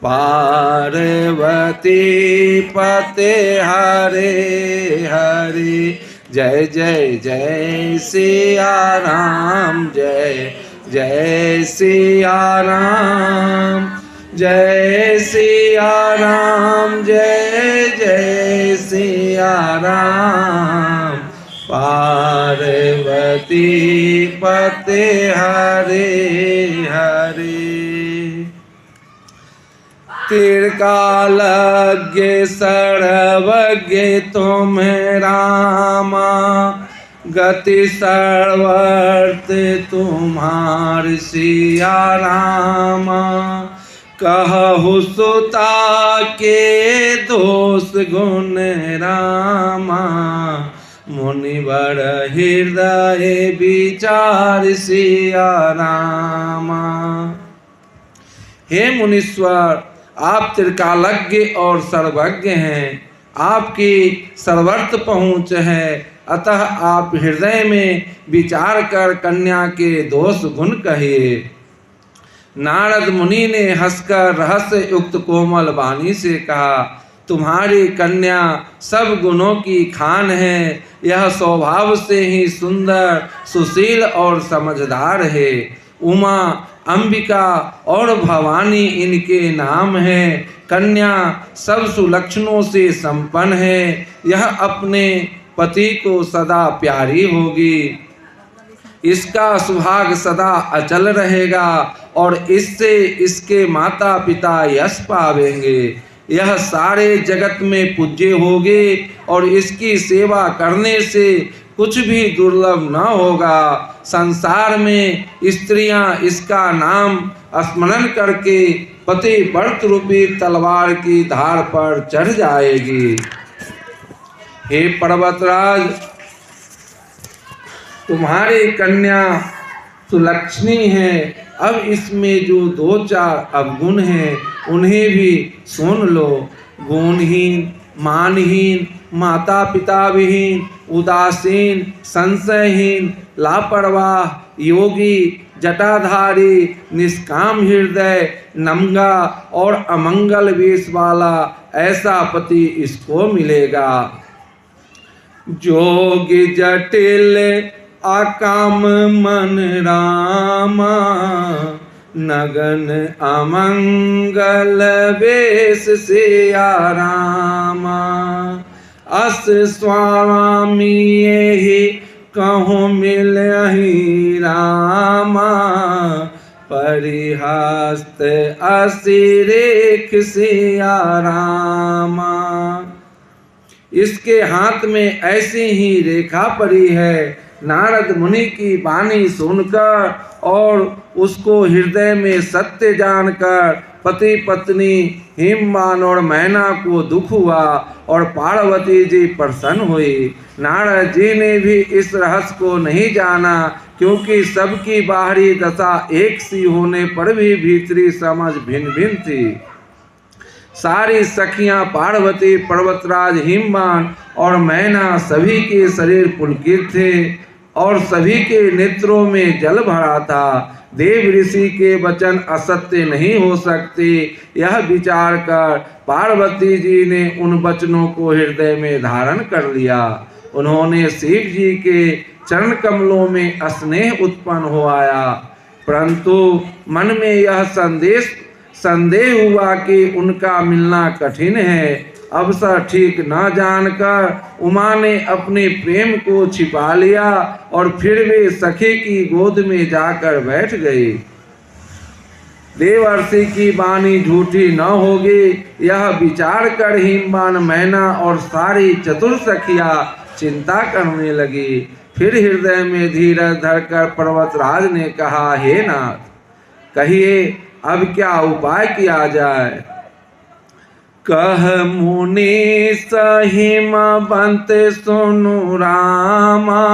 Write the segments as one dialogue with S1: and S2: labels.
S1: पार्वती पते हरे हरे। जय जय जय सिया राम, जय जय सिया राम, जय सिया राम, जय जय सिया राम। पार्वती पते हरे हरे। त्रिकालज्ञ सर्वज्ञ तुम रामा, गति सर्वर्थ तुम्हार सिया रामा। कहु सुता के दोष गुण रामा, मुनिवर हृदय विचार सिया रामा। हे मुनीश्वर, आप त्रिकालज्ञ और सर्वज्ञ हैं, आपकी सर्वर्थ पहुँच है, अतः आप हृदय में विचार कर कन्या के दोष गुण कहिए। नारद मुनि ने हंसकर रहस्य युक्त कोमल वाणी से कहा, तुम्हारी कन्या सब गुणों की खान है। यह स्वभाव से ही सुंदर, सुशील और समझदार है। उमा, अंबिका और भवानी इनके नाम हैं। कन्या सब सुलक्षणों से संपन्न है। यह अपने पति को सदा प्यारी होगी। इसका सुहाग सदा अचल रहेगा और इससे इसके माता पिता यश पावेंगे। यह सारे जगत में पूज्य होगी और इसकी सेवा करने से कुछ भी दुर्लभ न होगा। संसार में स्त्रियां इसका नाम स्मरण करके पति व्रत रूपी तलवार की धार पर चढ़ जाएगी। हे पर्वतराज, तुम्हारी कन्या सुलक्षणी है। अब इसमें जो दो चार अवगुण हैं उन्हें भी सुन लो। गुणहीन, मानहीन, माता पिता विहीन, उदासीन, संशयहीन, लापरवाह, योगी, जटाधारी, निष्काम हृदय, नम्गा और अमंगल वेश वाला ऐसा पति इसको मिलेगा। जोगी जटिल अकाम मन रामा, नगन अमंगल वेश सिया रामा। अस स्वामी यही कहूँ मिलहि रामा, परिहस्त असिरेख सिया रामा। इसके हाथ में ऐसी ही रेखा पड़ी है। नारद मुनि की वाणी सुनकर और उसको हृदय में सत्य जानकर पति पत्नी हिमवान और मैना को दुख हुआ और पार्वती जी प्रसन्न हुई। नारद जी ने भी इस रहस्य को नहीं जाना, क्योंकि सबकी बाहरी दशा एक सी होने पर भी भीतरी समझ भिन्न भिन्न थी। सारी सखियां पार्वती, पर्वतराज, हिमवान और मैना सभी के शरीर पुलकित थे और सभी के नेत्रों में जल भरा था। देव ऋषि के वचन असत्य नहीं हो सकते, यह विचार कर पार्वती जी ने उन वचनों को हृदय में धारण कर लिया। उन्होंने शिव जी के चरण कमलों में स्नेह उत्पन्न हो आया, परंतु मन में यह संदेह हुआ कि उनका मिलना कठिन है। अवसर ठीक न जानकर उमा ने अपने प्रेम को छिपा लिया और फिर वे सखी की गोद में जाकर बैठ गई। देवर्षि की वाणी झूठी न होगी, यह विचार कर हिमवान, मैना और सारी चतुर सखियां चिंता करने लगी। फिर हृदय में धीरज धरकर पर्वतराज ने कहा, हे नाथ, कहिए अब क्या उपाय किया जाए। कह मुनि सहिमवंत सुनु रामा,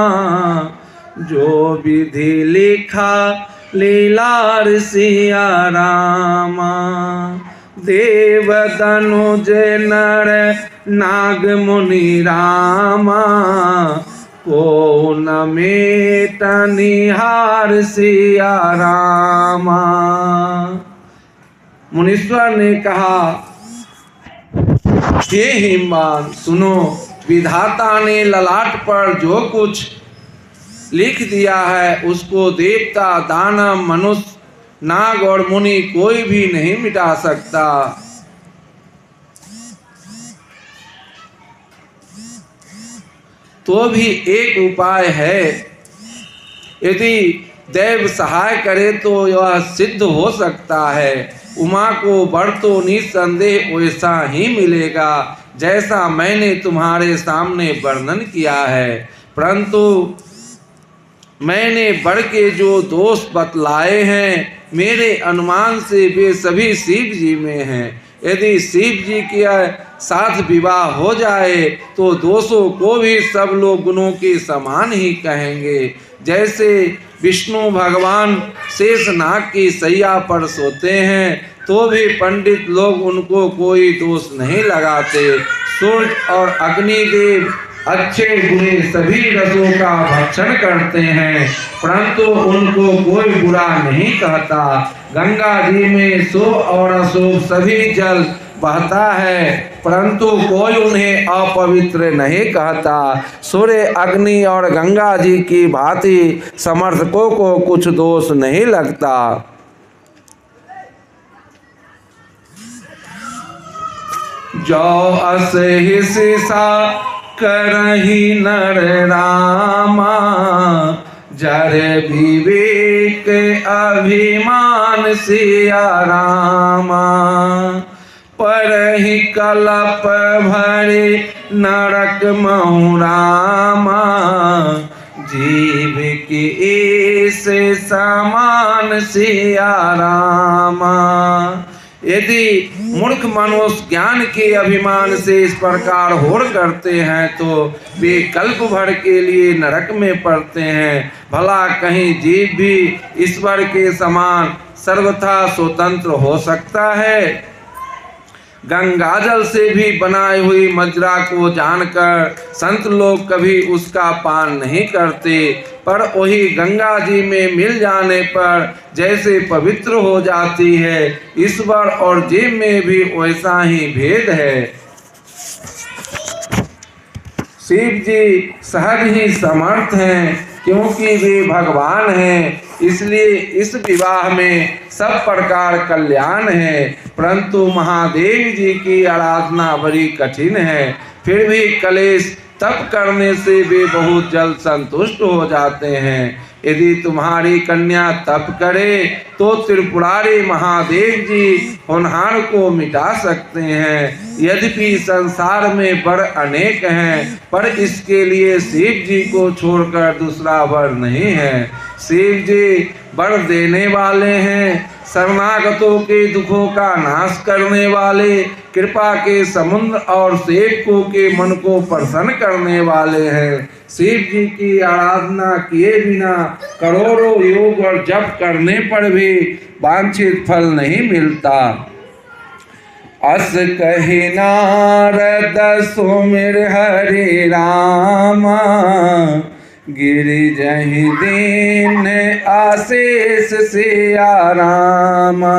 S1: जो विधि लिखा लीलार सिया रामा। देव दनुज नर नाग मुनि रामा, को न मेटनिहार सिया रामा। मुनीश्वर ने कहा, हे हिमवान सुनो, विधाता ने ललाट पर जो कुछ लिख दिया है उसको देवता, दानव, मनुष्य, नाग और मुनि कोई भी नहीं मिटा सकता। तो भी एक उपाय है, यदि दैव सहाय करे तो यह सिद्ध हो सकता है। उमा को वर तो निसंदेह वैसा ही मिलेगा जैसा मैंने तुम्हारे सामने वर्णन किया है, परंतु मैंने वर के जो दोष बतलाए हैं मेरे अनुमान से वे सभी शिव जी में हैं। यदि शिव जी के साथ विवाह हो जाए तो दोषों को भी सब लोग गुणों के समान ही कहेंगे। जैसे विष्णु भगवान शेषनाग की सैया पर सोते हैं तो भी पंडित लोग उनको कोई दोष नहीं लगाते। सूर्य और अग्निदेव अच्छे बुरे सभी रसों का भक्षण करते हैं, परंतु उनको कोई बुरा नहीं कहता। गंगा जी में शुभ और अशुभ सभी जल बहता है, परंतु कोई उन्हें अपवित्र नहीं कहता। सूर्य, अग्नि और गंगा जी की भांति समर्थकों को कुछ दोष नहीं लगता। जो अस हिस्सा करहि नर रामा, जर विवेक अभिमान सिया रामा। परहि कलप भरे नरक महु रामा, जीव की ऐसे समान सिया रामा। यदि मूर्ख मनुष्य ज्ञान के अभिमान से इस प्रकार होड़ करते हैं तो वे कल्प भर के लिए नरक में पड़ते हैं। भला कहीं जीव भी ईश्वर के समान सर्वथा स्वतंत्र हो सकता है? गंगाजल से भी बनाई हुई मदिरा को जानकर संत लोग कभी उसका पान नहीं करते, पर वही गंगा जी में मिल जाने पर जैसे पवित्र हो जाती है, ईश्वर और जीव में भी वैसा ही भेद है। शिव जी सहज ही समर्थ हैं, क्योंकि वे भगवान हैं, इसलिए इस विवाह में सब प्रकार कल्याण है। परंतु महादेव जी की आराधना बड़ी कठिन है, फिर भी कलेश तप करने से वे बहुत जल्द संतुष्ट हो जाते हैं। यदि तुम्हारी कन्या तप करे तो त्रिपुरारी महादेव जी होनहार को मिटा सकते हैं। यद्यपि संसार में वर अनेक हैं, पर इसके लिए शिव जी को छोड़कर दूसरा वर नहीं है। शिव जी वर देने वाले हैं, शरणागतों के दुखों का नाश करने वाले, कृपा के समुद्र और सेवकों के मन को प्रसन्न करने वाले हैं। शिव जी की आराधना किए बिना करोड़ों योग और जप करने पर भी वांछित फल नहीं मिलता। अस कहि नारद सुमिर हरे रामा, गिरिजहि दीन आशीष सिया रामा।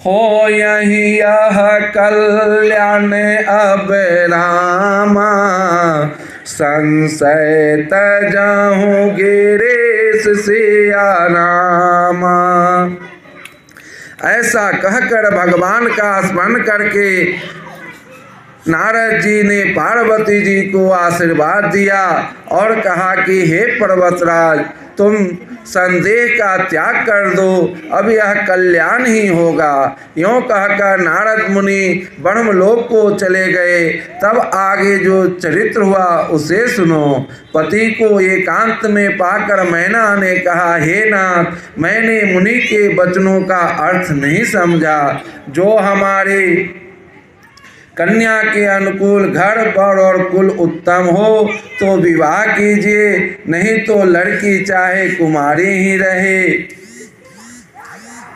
S1: हो यही यह कल्याण अब रामा, संशय तजाहू गिरीश सिया रामा। ऐसा कहकर भगवान का स्मरण करके नारद जी ने पार्वती जी को आशीर्वाद दिया और कहा कि हे पर्वतराज, तुम संदेह का त्याग कर दो, अब यह कल्याण ही होगा। यों कहकर नारद मुनि ब्रह्मलोक को चले गए। तब आगे जो चरित्र हुआ उसे सुनो। पति को एकांत में पाकर मैना ने कहा, हे नाथ, मैंने मुनि के वचनों का अर्थ नहीं समझा। जो हमारे कन्या के अनुकूल घर बर और कुल उत्तम हो तो विवाह कीजिए, नहीं तो लड़की चाहे कुमारी ही रहे।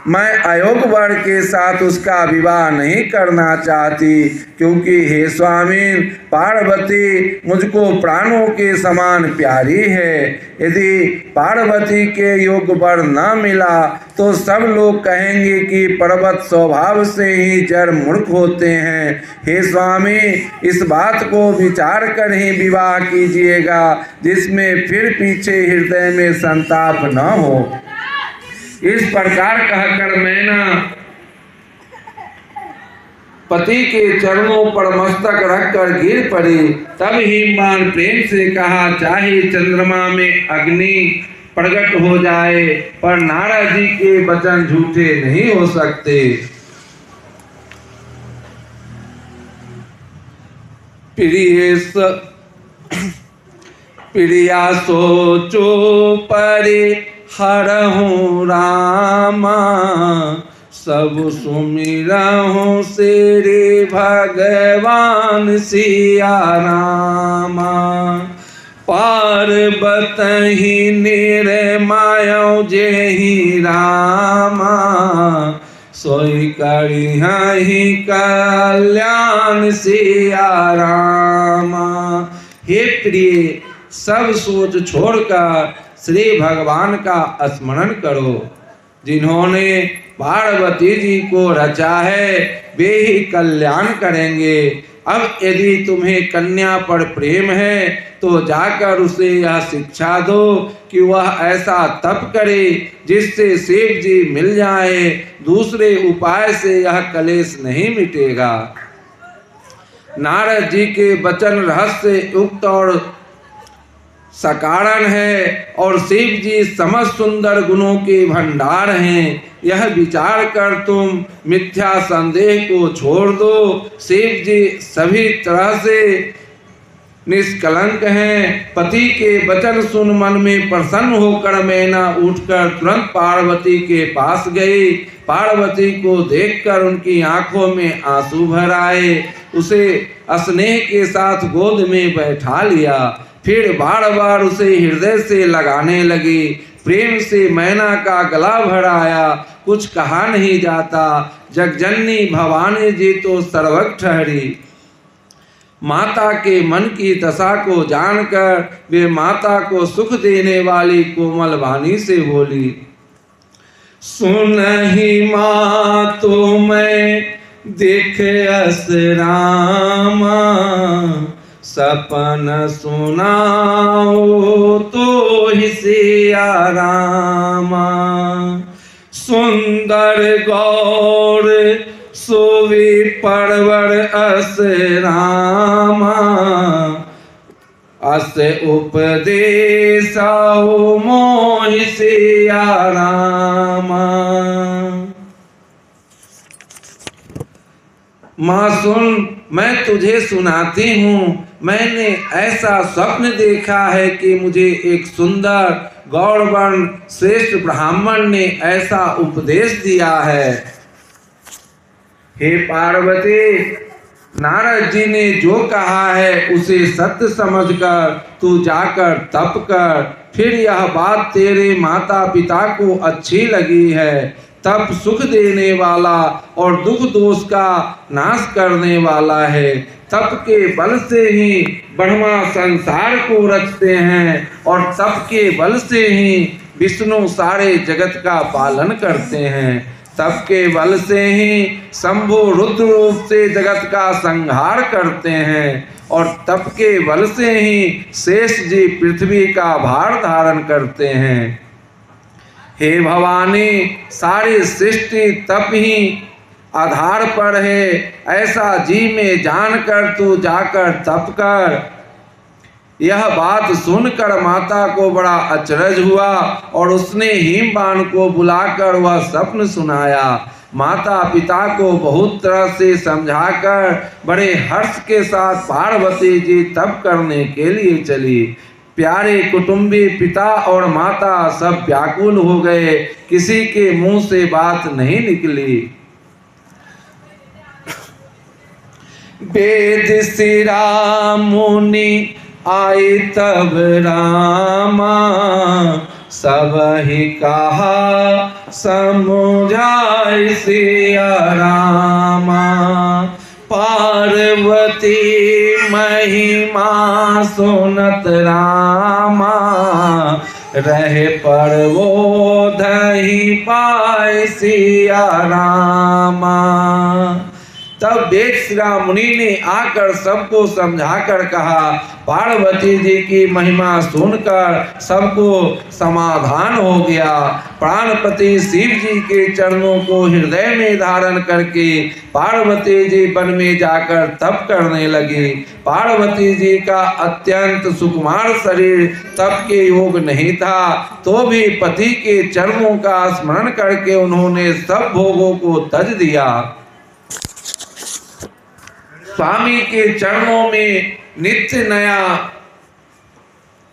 S1: मैं अयोग वर के साथ उसका विवाह नहीं करना चाहती, क्योंकि हे स्वामी पार्वती मुझको प्राणों के समान प्यारी है। यदि पार्वती के योग्य वर न मिला तो सब लोग कहेंगे कि पर्वत स्वभाव से ही जड़ मूर्ख होते हैं। हे स्वामी इस बात को विचार कर ही विवाह कीजिएगा, जिसमें फिर पीछे हृदय में संताप न हो। इस प्रकार कहकर मैना पति के चरणों पर मस्तक रखकर गिर पड़ी। तब हिमवान प्रेम से कहा, चाहे चंद्रमा में अग्नि प्रकट हो जाए पर नारद जी के वचन झूठे नहीं हो सकते। प्रिया सोचो परे हरहूँ रामा, सब सुमिरहूँ श्री भगवान सिया रामा। पार्वती निर्मायो जेहि रामा, सोई करिहि कल्याण सिया रामा। हे प्रिय सब सोच छोड़कर श्री भगवान का स्मरण करो। जिन्होंने पार्वती जी को रचा है वे ही कल्याण करेंगे। अब यदि तुम्हें कन्या पर प्रेम है तो जाकर उसे यह शिक्षा दो कि वह ऐसा तप करे जिससे शिव जी मिल जाए। दूसरे उपाय से यह कलेश नहीं मिटेगा। नारद जी के वचन रहस्य युक्त और सकारण है और शिव जी समस्त सुंदर गुणों के भंडार हैं। यह विचार कर तुम मिथ्या संदेह को छोड़ दो। शिव जी सभी तरह से निष्कलंक हैं। पति के वचन सुन मन में प्रसन्न होकर मैना उठकर तुरंत पार्वती के पास गई। पार्वती को देखकर उनकी आंखों में आंसू भर आए। उसे स्नेह के साथ गोद में बैठा लिया। फिर बार बार उसे हृदय से लगाने लगी। प्रेम से मैना का गला भर आया। कुछ कहा नहीं जाता। जगजननी भवानी जी तो सर्वज्ञ ठहरी। माता के मन की दशा को जानकर वे माता को सुख देने वाली कोमल वाणी से बोली, सुनहि माँ तो मैं देख अस रामा, सपन सुनाओ तो ही सिया रामा। सुंदर गौर सोवे परवर अस रामा, अस उपदेशाओ मोहि सिया रामा। माँ सुन, मैं तुझे सुनाती हूँ। मैंने ऐसा स्वप्न देखा है कि मुझे एक सुंदर गौरवर्ण श्रेष्ठ ब्राह्मण ने ऐसा उपदेश दिया है। हे पार्वती, नारद जी ने जो कहा है उसे सत्य समझकर तू जाकर तप कर। फिर यह बात तेरे माता पिता को अच्छी लगी है। तप सुख देने वाला और दुख दोष का नाश करने वाला है। तप के बल से ही ब्रह्मा संसार को रचते हैं और तप के बल से ही विष्णु सारे जगत का पालन करते हैं। तप के बल से ही शंभु रुद्र रूप से जगत का संहार करते हैं और तप के बल से ही शेष जी पृथ्वी का भार धारण करते हैं। हे भवानी, सारी सृष्टि तप ही आधार पर है। ऐसा जी में जानकर तू जाकर तप कर। यह बात सुनकर माता को बड़ा अचरज हुआ और उसने हिमवान को बुलाकर वह स्वप्न सुनाया। माता पिता को बहुत तरह से समझाकर बड़े हर्ष के साथ पार्वती जी तप करने के लिए चली। प्यारे कुटुंबी पिता और माता सब व्याकुल हो गए। किसी के मुंह से बात नहीं निकली। वेद सिरा मुनि आए तब रामा, सब ही कहा समुझाए सिया रामा। पार्वती महिमा सुनत रामा, रहे पर वो धही पाए सिया रामा। तब वेद श्री मुनि ने आकर सबको समझाकर कहा, पार्वती जी की महिमा सुनकर सबको समाधान हो गया। प्राणपति शिव जी के चरणों को हृदय में धारण करके पार्वती जी वन में जाकर तप करने लगी। पार्वती जी का अत्यंत सुकुमार शरीर तप के योग नहीं था, तो भी पति के चरणों का स्मरण करके उन्होंने सब भोगों को तज दिया। स्वामी के चरणों में नित्य नया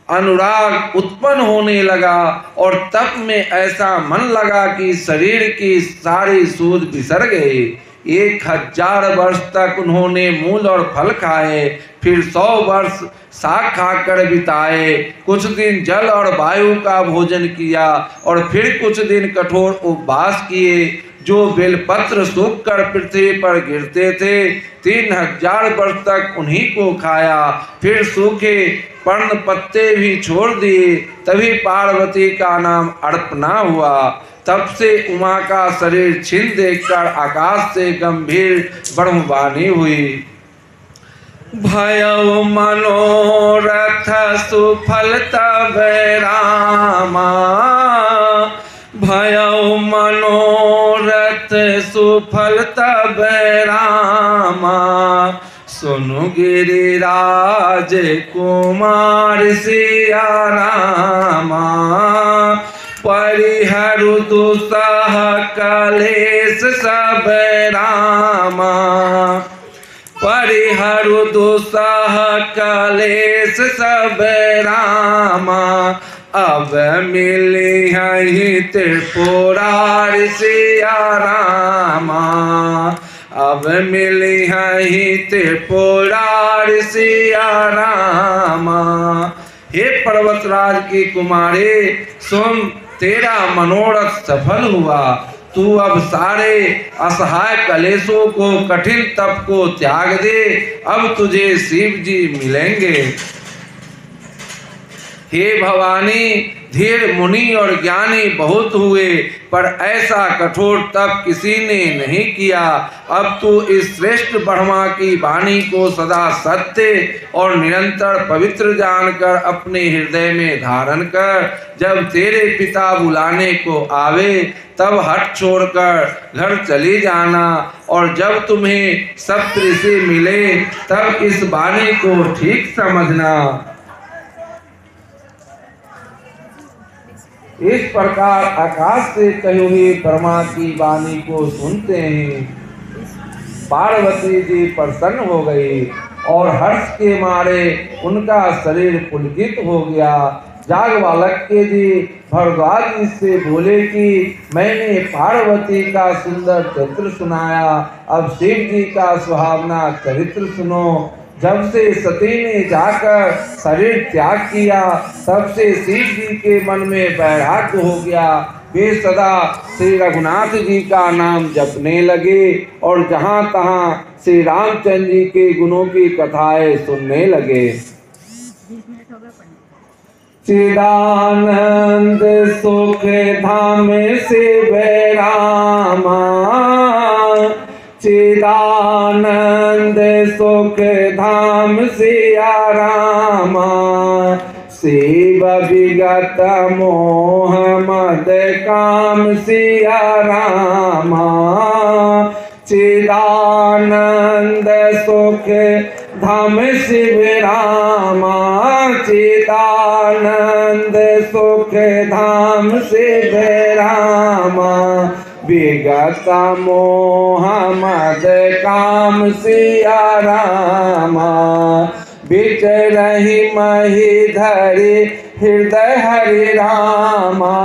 S1: अनुराग उत्पन्न होने लगा और तप में ऐसा मन लगा कि शरीर की सारी सूझ बिसर गए। 1000 वर्ष तक उन्होंने मूल और फल खाए, फिर 100 वर्ष साग खाकर बिताए। कुछ दिन जल और वायु का भोजन किया और फिर कुछ दिन कठोर उपवास किए। जो बेलपत्र सूख कर पृथ्वी पर गिरते थे, 3000 वर्ष तक उन्हीं को खाया। फिर सूखे पर्ण पत्ते भी छोड़ दिए, तभी पार्वती का नाम अर्पणा हुआ। तब से उमा का शरीर छीन देखकर आकाश से गंभीर ब्रह्मवाणी हुई। भयउ मनोरथ सुफल तब रामा, भयउ मनोरथ सुफल तब रामा। सुनु गिरिराज कुमार सिया रामा, परिहरु दुसह कलेश सब रामा। परिहरु दुसह कलेश सब रामा, अब मिली है त्रिपुरार सिया रामा। अब मिली है त्रिपुरार सिया रामा। हे पर्वतराज की कुमारी, सुन तेरा मनोरथ सफल हुआ। तू अब सारे असहाय कलेशों को, कठिन तप को त्याग दे। अब तुझे शिव जी मिलेंगे। हे भवानी, धीर मुनि और ज्ञानी बहुत हुए, पर ऐसा कठोर तप किसी ने नहीं किया। अब तू इस श्रेष्ठ ब्रह्मा की वाणी को सदा सत्य और निरंतर पवित्र जानकर अपने हृदय में धारण कर। जब तेरे पिता बुलाने को आवे, तब हट छोड़कर घर चली जाना, और जब तुम्हें सप्तऋषि मिले, तब इस वाणी को ठीक समझना। इस प्रकार आकाश से कही हुई ब्रह्मा की वाणी को सुनते हैं पार्वती जी प्रसन्न हो गई और हर्ष के मारे उनका शरीर पुलकित हो गया। जागवालक्य जी भरद्वाज जी से बोले कि मैंने पार्वती का सुंदर चरित्र सुनाया, अब शिव जी का सुहावना चरित्र सुनो। जब से सती ने जाकर शरीर त्याग किया, तब से शिव जी के मन में वैराग्य हो गया। वे सदा श्री रघुनाथ जी का नाम जपने लगे और जहाँ तहाँ श्री रामचंद्र जी के गुणों की कथाएं सुनने लगे। चिदानंद सुख धाम शिव रामा, चिदानंद सुख धाम सिया रामा। शिव विगत मोह मद काम सिया रामा। चिदानंद सुख धाम शिव रामा। चिदानंद सुख धाम शिव रामा। विगत मोह मद काम सिया रामा। विचरहि मही धरि हृदय हरि रामा।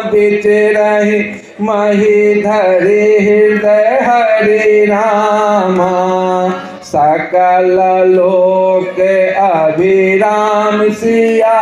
S1: विचरहि मही धरि हृदय हरि रामा। सकल लोक अभिराम सिया